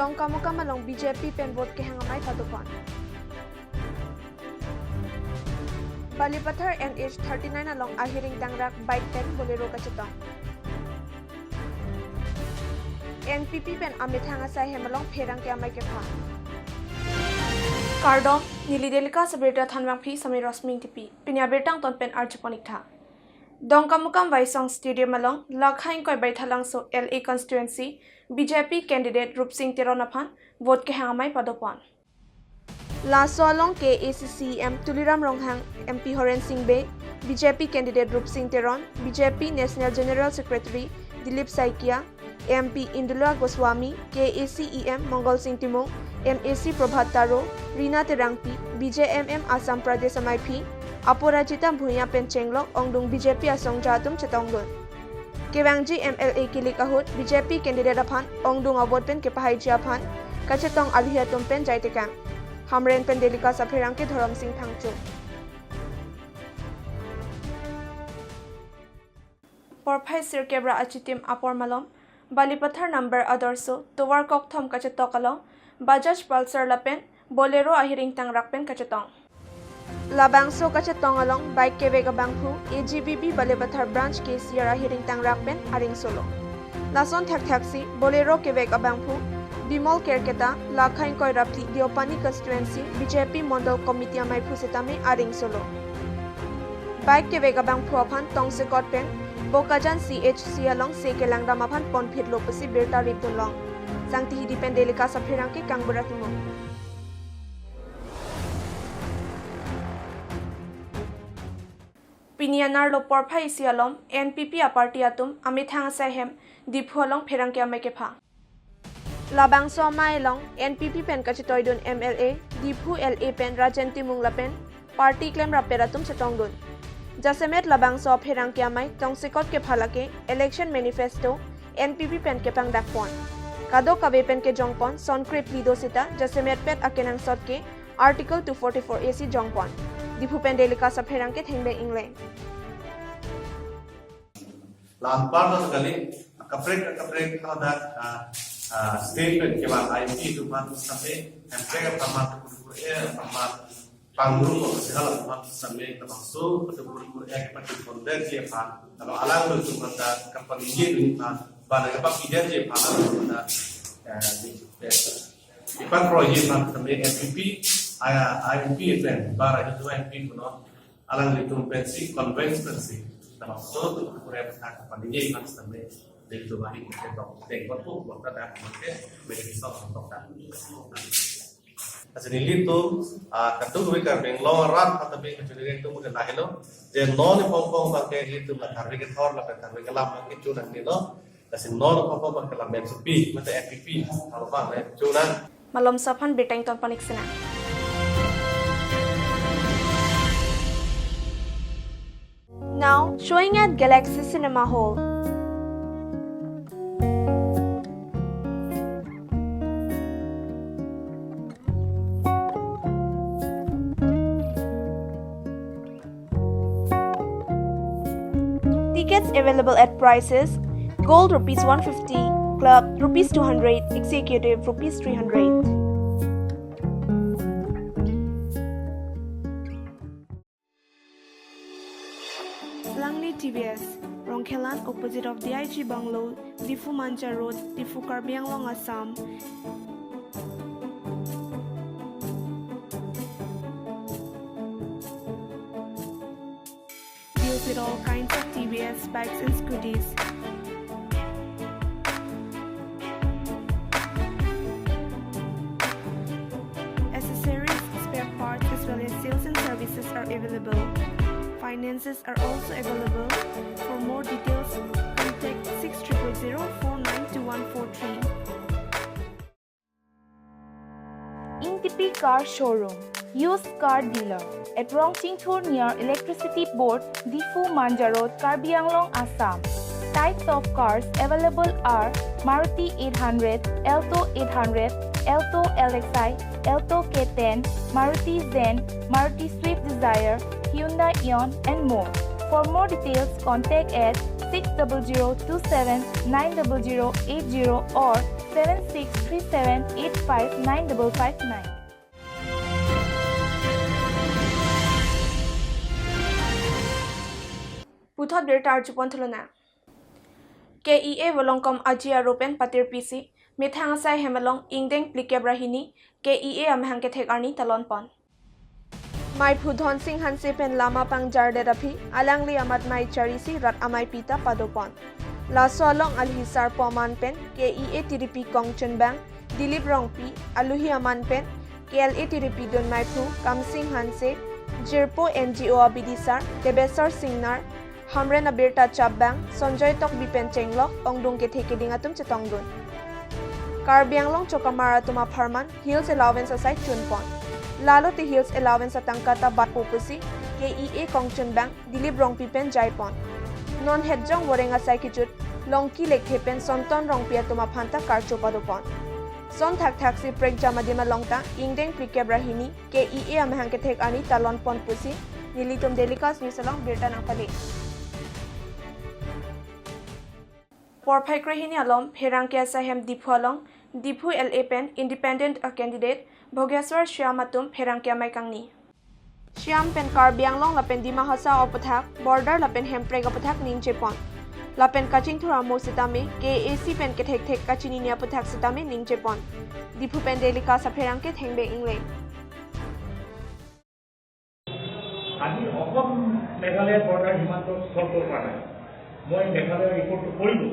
dong kamu along BJP pen vote ke hangamai phadupan Balipathar NH39 along ahiring tangrak bike pen bolero kachetong NPP pen amit hangasai hemalong pherang ke amai ke pha Kardom Nilidelika sabrita thanwang phi samai rosming tipi pinya bertang ton pen archiponik tha Dongkamukam Vaisong Stadium along Lakhain Koi Baithalang so LA constituency BJP candidate Rup Singh Teronaphan vote ke hangamai padopan Laso along ke ACCM Tuliram Ronghang MP Horen Singh Be BJP candidate Rup Singh Teron BJP National General Secretary Dilip Saikia MP Indula Goswami KACEM Mongol Singh Timong MAC Prabhat Taro Rina Terangpi BJMM Assam Pradesh MIP Aporajita Bhuya Penchenglok Ongdung BJP Asong Jatum Chetongdun Kewangji MLA Kilik Ahut BJP candidate aphan Ongdung Award Pen Kepahai Japhan Kachetong Alhiatum Pen Jaitekam Hamren Pen Delika Sapherang ke Dharam Singh Thangchu Porphai Sirkebra Achitim Apor Malom Balipathar number Adorso Towar Kokthom Kachetokalong Bajaj Pulsar Lapen Bolero Ahiring Tangrak Pen Kachetong Labangso kachetong along bike kevega banghu AGBB Balipathar branch ke Sierra Hiring Tangrak pen aring solo Lason thak thaksi Bolero kevega banghu Bimol Kerketa Lakhain Koi Rapli Diopani constituency BJP Mondal Committee amai phusitame aring solo Bike kevega banghu aphan tongsekot pen Bokajan CHC along Sekelangdam aphan ponphit lopasi birta riptunlong Sangti hidi pen delika sapherang ke kangburatimo Pinianar lo porphai sialom NPP aparti atum amit hangasai hem diphualong pherang ke amai ke pha Labangso mai long NPP pen kachitoidun MLA diphu LA pen Rajenti Mungla pen party claim raperatum chetongdun Jasemet Labangso pherang ke amai tongsekot ke phalake election manifesto NPP pen ke pang dakpon Kado kabe pen ke jongpon sonkrip lido sita Jasemet pet akenang sot ke article 244 AC jongpon Diphu Pendelika Sapherang ke Thengbe England. Lampar sekali kaprek ada statement ke bawah IP itu mat sampai hampir tamat tamat panggung segala tamat sampai termasuk betul-betul kepada konten je pan kalau alang itu pada company je itu pada apa ide je pan pada di pan proyek pan sampai MPP IMP event bara itu MP kuno alang itu pensi konvensi termasuk proyek tak pandai kan sampai dari itu balik ke tengkot tuh buat ada pakai begitu untuk kan asal ini tuh kadang gue kerja lorat atau begitu juga itu mungkin lah lo jadi non pom pakai itu matahari ke thor lah matahari ke lama ke cunan ni lo asal non pom pakai lama MSP mata FPP kalau apa cunan Malom Saphan Betang Ton Panik Sena Now, showing at Galaxy Cinema Hall. Tickets available at prices Gold Rs 150, Club Rs 200, Executive Rs 300. Langley TVS, Rongkhelan opposite of DIG Bungalow, Difu Manja Road, Difu Karbi Anglong, Assam. Deals with all kinds of TVS bikes and scooters. Accessories, spare parts as well as sales and services are available. Finances are also available. For more details, contact 6000492143. Intipi Car Showroom, used car dealer at Rongtingthur near Electricity Board, Difu Manja Road, Karbi Anglong, Assam. Types of cars available are Maruti 800, Alto 800, Alto LXI, Alto K10, Maruti Zen, Maruti Swift Desire, Hyundai Eon and more. For more details, contact at 60027 90080 or 7637859559. Puthot Birtar Jupontuluna KEA Volongkom Ajia Ropen Patir PC Mithangasai Hemalong Ingdeng Plikebrahini KEA Amhangke Arni Talonpon Mai Pudhon Singh Hanse Pen Lama Pang Jarde Rapi Alangli Amat Mai Charisi Rat Amai Pita Padopon La Solong Alhisar Poman Pen KEA TDP Kongchen Bang Dilip Rongpi Aluhi Aman Pen KLA TDP Don Mai Phu Kam Singh Hanse Jirpo NGO Abidisar Debesar Singnar Hamren Abirta Chabbang, Sonjoy Tok Bipen Chenglok, Ongdung ke Theke Dingatum Chetongdun. Karbianglong Chokamara Tuma Parman, Hills Allowance Aside Chunpon. Lalo Ti Hills Allowance Atangkata Batpupusi, KEA Kongchun Bang, Dilip Rong Pipen Jaipon. Non Hedjong Warenga Saikijut, Longki Lek Hepen Sonton Rongpia Tuma Panta Karcho Padopon. Son Thak Taxi Prek Jamadima Longta, Ingdeng Plikebrahini, KEA Amhangke Thek Ani Talon Pon Pusi, Nilitum Delikas Nisalong Birta Nangpali. Porphaikrahini alom Herangkia Sahem Dipu along Dipu LA Pen Independent a candidate Bhogeswar Shyamatum Herangkia Maikangni Shyam Pen Karbianglong Lapen Dima Hasa Opathak Border Lapen Hempreg Opathak Ningchepon Lapen Kaching Thura Mo Sitame KAC Pen Ketek Tek Kachini Nia Pathak Sitame Ningchepon Dipu Pen Delika Sa Herangke Thengbe Ingle আজি Assam Meghalaya border সীমান্ত সৰ্ব কৰা নাই মই মেঘালয় ৰিপৰ্টটো কৰিলোঁ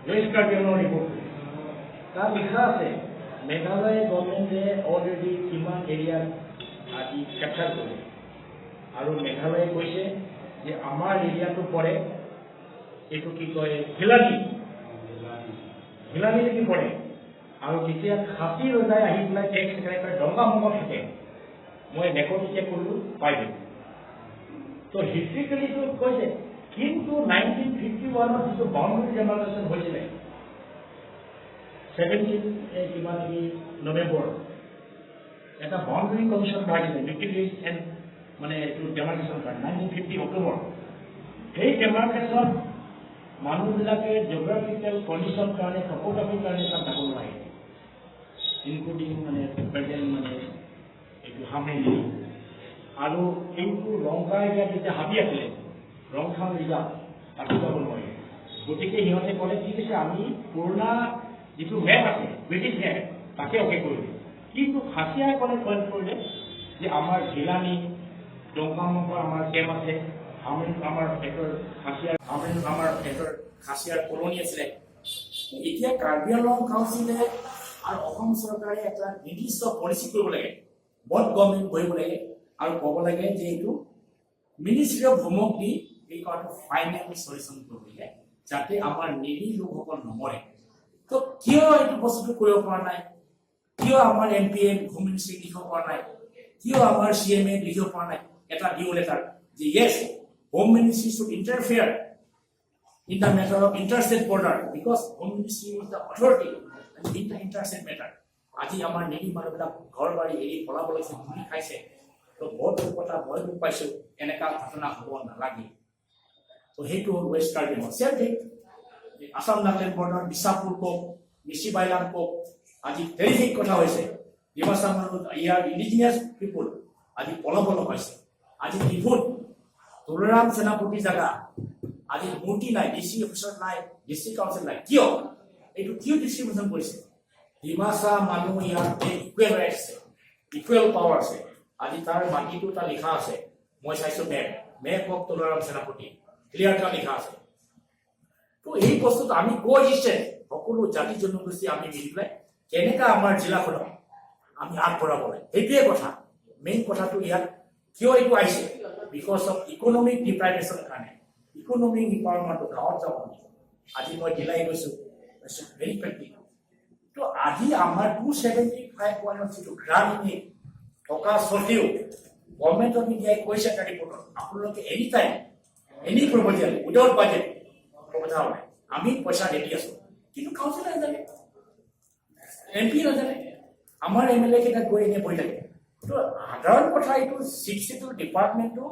west Karbi Anglong report তাত লিখা আছে মেঘালয় গভৰ্ণমেণ্টে অলৰেডি কিমান এৰিয়া আজি কেপচাৰ কৰিছে আৰু মেঘালয়ে কৈছে যে আমাৰ এৰিয়াটো পৰে এইটো কি কয় হিলানি পৰে আৰু যেতিয়া খাচী ৰজাই আহি পেলাই টেক্স কালেক্টৰ ডংগামুঙত থাকে মই ৰেকৰ্ড চেক কৰিলোঁ পাই দিম তো হিষ্ট্ৰিকেলিটো কৈছে কিন্তু 1951 যিটো বাউণ্ডাৰী ডেমাৰ্কেশ্যন হৈছিলে 17 কিমান নৱেম্বৰ এটা বাউণ্ডাৰী কমিশ্যন বহাইছিলে মেট্ৰিক এণ্ড মানে এইটো ডেমাৰ্কেশ্যন কাৰণে 1950 অক্টোবৰ সেই ডেমাৰ্কেশ্যন মানুহবিলাকে জিঅ'গ্ৰাফিকেল কণ্ডিশ্যন কাৰণে টপোগ্ৰাফিৰ কাৰণে তাত যাব নোৱাৰে ইনক্লুডিং মানে প্ৰেজেণ্ট মানে এইটো হামেলি আৰু এইটো ৰংঘা এৰিয়াত যেতিয়া হাবি আছিলে ৰংঘাং ৰিজাৰ্ভ তাতো যাব নোৱাৰে গতিকে সিহঁতে ক'লে ঠিক আছে আমি পুৰণা যিটো মেপ আছে ব্ৰিটিছ মেপ তাকে অকে কৰিলোঁ কিন্তু খাচীয়াই ক'লে পইণ্ট কৰিলে যে আমাৰ জিলানী ডংগামুঙৰ আমাৰ কেম্প আছে আমাৰ একৰ খাচীয়াৰ কলনি আছিলে এতিয়া কাৰ্বি আংলং কাউন্সিলে আৰু অসম চৰকাৰে এটা নিৰ্দিষ্ট পলিচি কৰিব লাগে বৰ্ড গভৰ্ণমেণ্ট কৰিব লাগে আৰু ক'ব লাগে যে এইটো মিনিষ্ট্ৰী অফ হোমক দি এই কথাটো ফাইনেল চলিউশ্যন কৰিব লাগে যাতে আমাৰ নিৰী লোকসকল নমৰে তো কিয় এইটো বস্তুটো কৰিব পৰা নাই কিয় আমাৰ এমপিএ হোম মিনিষ্ট্ৰীক লিখিব পৰা নাই কিয় আমাৰ CMA লিখিব পৰা নাই এটা ডিউ লেটাৰ যে য়েছ home ministry should interfere in the matter of interstate border because home ministry is the authority in the interstate matter আজি আমাৰ নেকি মানুহবিলাক ঘৰ বাৰী এৰি পলাব লাগিছে গুলি খাইছে তো বহুত কথা ভয় পাইছো এনেকা ঘটনা হ'ব নালাগে তো সেইটো ৱেষ্ট কাৰ্বিআংলং চেম থিং আসাম নাগালেণ্ড বৰ্ডাৰ বিশাপুৰ কক মিছি বাইলাং কক আজি টেৰিফিক কথা হৈছে ডিমাছা মানুহ ইয়াৰ ইণ্ডিজিনিয়াছ পিপুল আজি পলাব হৈছে আজি ডিফুট তুলৰাম সেনাপতি জাগা আজি মূৰ্তি নাই ডিসি অফিচত নাই ডিস্ট্ৰিক্ট কাউন্সিল নাই কিয় এইটো কিয় ডিস্ট্ৰিবিউশন কৰিছে ডিমাছা মানুহ ইয়াতে ইকুৱেল ৰাইটছ আছে ইকুৱেল পাৱাৰ আছে আজি তাৰ মাটিটো এটা লিখা আছে মই চাইছো মেপ অফ তুলৰাম সেনাপতি ক্লিয়াৰ কা লিখা আছে তো এই বস্তুটো আমি কোএক্সিস্টেন্স সকলো জাতি জনগোষ্ঠী আমি মিলি পেলাই কেনেকা আমাৰ জিলাখনক আমি আগবঢ়াব লাগে সেইটোৱে কথা মেইন কথাটো ইয়াত কিয় এইটো আহিছে বিকজ অফ ইকনমিক ডিপ্ৰাইভেশ্যন কাৰণে ইকনমিক ডিপাৰ্টমেণ্টটো গাঁৱত যাব আজি মই দিলাই গৈছোঁ ভেৰি প্ৰেক্টিকেল তো আজি আমাৰ 275 যিটো গ্ৰাম ইউনিট টকা চলিও গভৰ্ণমেণ্ট অফ ইণ্ডিয়াই কৈছে এটা ৰিপৰ্টত আপোনালোকে any time any proposal without budget proposal নাই আমি পইচা ৰেডি আছোঁ কিন্তু কাউন্সিলে নাজানে MP নাজানে আমাৰ MLA কেইটা গৈ এনে বহি থাকে তো সাধাৰণ কথা এইটো 62 ডিপাৰ্টমেণ্টটো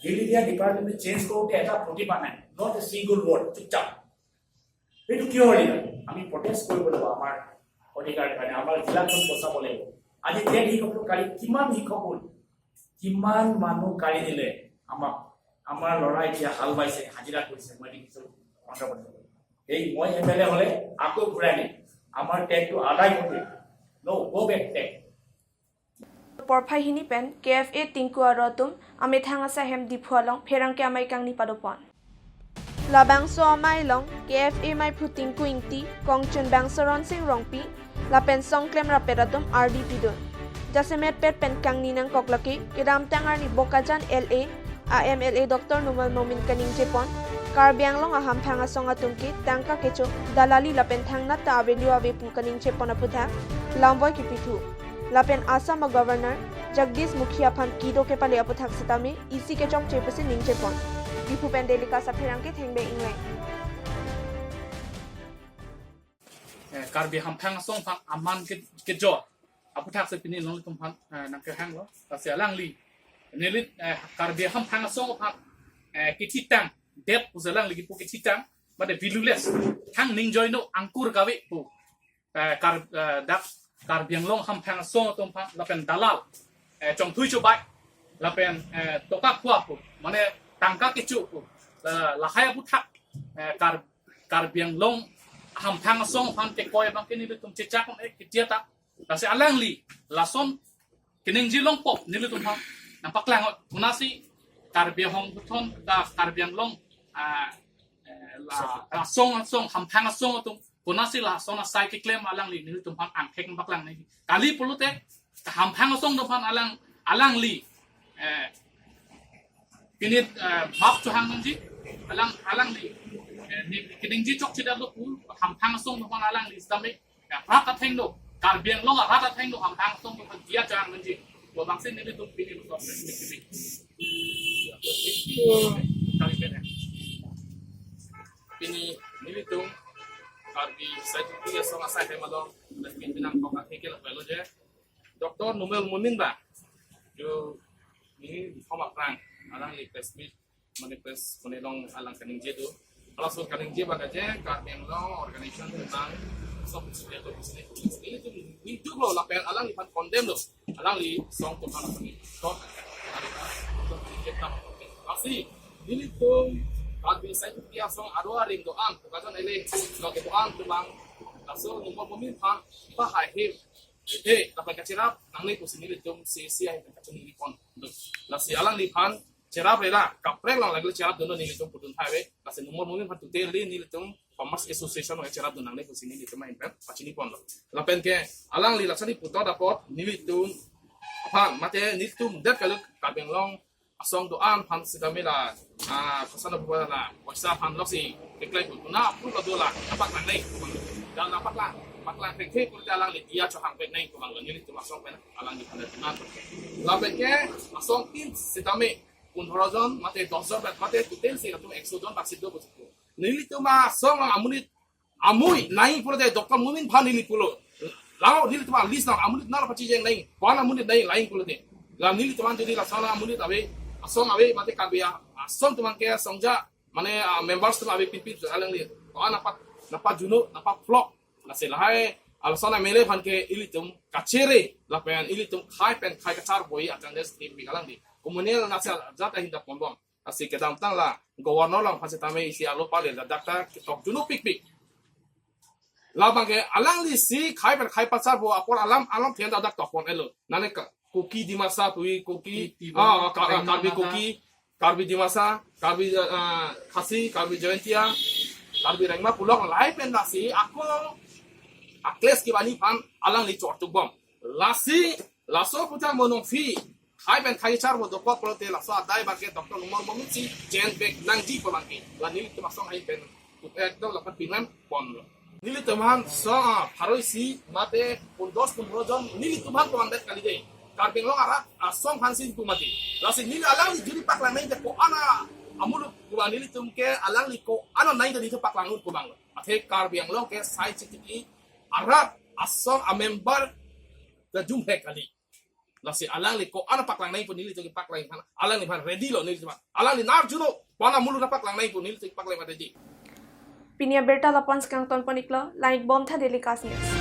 হিল এৰিয়া ডিপাৰ্টমেণ্ট চেঞ্জ কৰোঁতে এটা প্ৰতিভা নাই নট এ ছিংগল ৱৰ্ড চুপচাপ এইটো কিয় হ'ল আমি প্ৰটেষ্ট কৰিব লাগিব আমাৰ অধিকাৰৰ কাৰণে আমাৰ জিলাখন বচাব লাগিব আজি টেট শিক্ষকৰ কালি কিমান শিক্ষক হ'ল কিমান মানুহ কালি দিলে আমাক আমাৰ ল'ৰা এতিয়া হাল বাইছে হাজিৰা কৰিছে মই দেখিছোঁ এই মই এমএলএ হ'লে আকৌ ঘূৰাই দিম আমাৰ টেটটো আদায় কৰি no go back TET Porphai pen KFA tingku arotum ame thanga sa hem diphualong pherang ke amai kang ni padopon labang so amai long KFA mai phuting ku ingti kongchun bang soron sing rongpi la pen song klem raperatum RDP dun jasemet pet pen kang ni nang koklaki kedam tangar ni bokajan LA AMLA Dr. Numal Momin kaning jepon Karbiang long aham thanga songa tumki tangka kecho dalali la pen thangna ta aveliwa ve pu kaning jepon aputha lamboy ki pithu Lapen Assam Governor Jagdish Mukhia Phan Kido ke pale aputhak sitame isi ke chok chepase ningche pon Bipu Pendelika sa pherang ke thengbe inglai Karbi ham phang song phang aman ke jo aputhak se pini nong tum phan nang ke hang lo ta se lang li nelit karbi ham phang song phang ke thitang dep uzalang li pu ke thitang ba de vilules thang ningjoy no angkur gawe pu kar dak Karbiang long ham phang song tom phang la pen dalal chong thui chu bai la pen toka khwa pu mane tangka ke chu pu la hai bu thak Karbiang long ham phang song phang te koi bang ke ni tum che chak ek ke tia ta la se alang li la som kening ji long pop ni tum phang nampak lang unasi Karbiang hong thon ka Karbiang long la song ham phang song tum Punasi lah sona sai ke claim alang li ni tumpan ang thek baklang ni kali pulute ham phang song tumpan alang li kinit bab chu hang ji alang li ni kining ji chok chida lo pu ham phang song tumpan alang li stame rat ta theng do karbiang lo rat ta theng do ham phang song tumpan dia chang ji bo bangsin ni tum pini lo pini ni tum Karbi saya juga sama saya malam dan pimpinan kota Hekil Velo je Dr. Numel Mumin ba jo ini sama perang alang li presmit manifest menelong alang kaning je tu kalau so kaning je baga je Karbi long organization tentang sok sesuatu tu ini tu itu lo lapen alang li pan condemn lo alang li song tu kan ni kok kita masih ini tu Karbi saya tu dia song arwah ring doang, bukan ele kalau doang tu bang, langsung nombor mobil pang, bahai dapat kacirap, nang ni pusing ni jom sia yang kacung ni pon, langsung alang ni pan, cerap rela, kaprek lang lagi cerap dono ni jom putun highway, langsung nombor mobil pan tu teli ni jom Farmers Association orang cerap dono nang ni pusing ni jom main pen, macam ni pon lo, lapen ke alang li langsung ni putar dapat ni jom apa, mate ni jom dat kalau Karbi long asong doan pan sidamela pasana buat la wasa pan losi deklai pun na pun kado la dapat lang nai dan dapat lang teknik pun alang li dia cho hang pek nai ko bang ni tu asong pen alang di pan na la ke asong tin sidame pun horizon mate 10 bet mate tutel se tu exodon baksid do ko ni tu ma asong amui nai pun de doktor mumin pan ni pulo lao ni tu ma list na amunit na pachi jeng nai pan amunit nai lain pulo de la ni tu man jadi la sala amunit abe asong abe mate kabia asong tu man ke songja mane members tu abe pipit alang li ko napat juno napat vlog la selahai alasana mele phan ke ilitum kachere la pen ilitum khai kachar boi atang des tim bigalang di komunel nasal jata hinda pondom asi ke dam tang la governor lang phase tame isi alo pale la dakta tok juno pik la bang ke alang li si khai pasar bo apor alam thian da dak tok pon elo nane koki di masa tui koki karbi koki karbi di masa karbi khasi karbi jointia karbi rengma pulok lai pen lasi aku akles ki bani pan alang li chor tu bom lasi laso puta monong fi khai pen khai char bo dokwa prote laso dai ba ke doktor numor mo si jen bek nang di ko bangki la ni tu masong ai pen ekdom la pat pinan pon nili teman so haroi si mate pun dos pun rojon nili tuman ko mandat kali dei Karbi long ara asong hansin tu mati lasi nili alang li juri pak lang nai ko ana amul ko nili tum ke alang li ko ana nai de pak lang ko bang athe Karbi long ke sai chiti ara asong a member da jum he kali lasi alang li ko ana pak lang nai pun nili tu pak lang alang li ban ready lo nili alang li nar juno wana mulu pak lang nai pun nili tu pak lang mati Pinia berta lapan skang ton poniklo, laik bom tha Daily Cast News.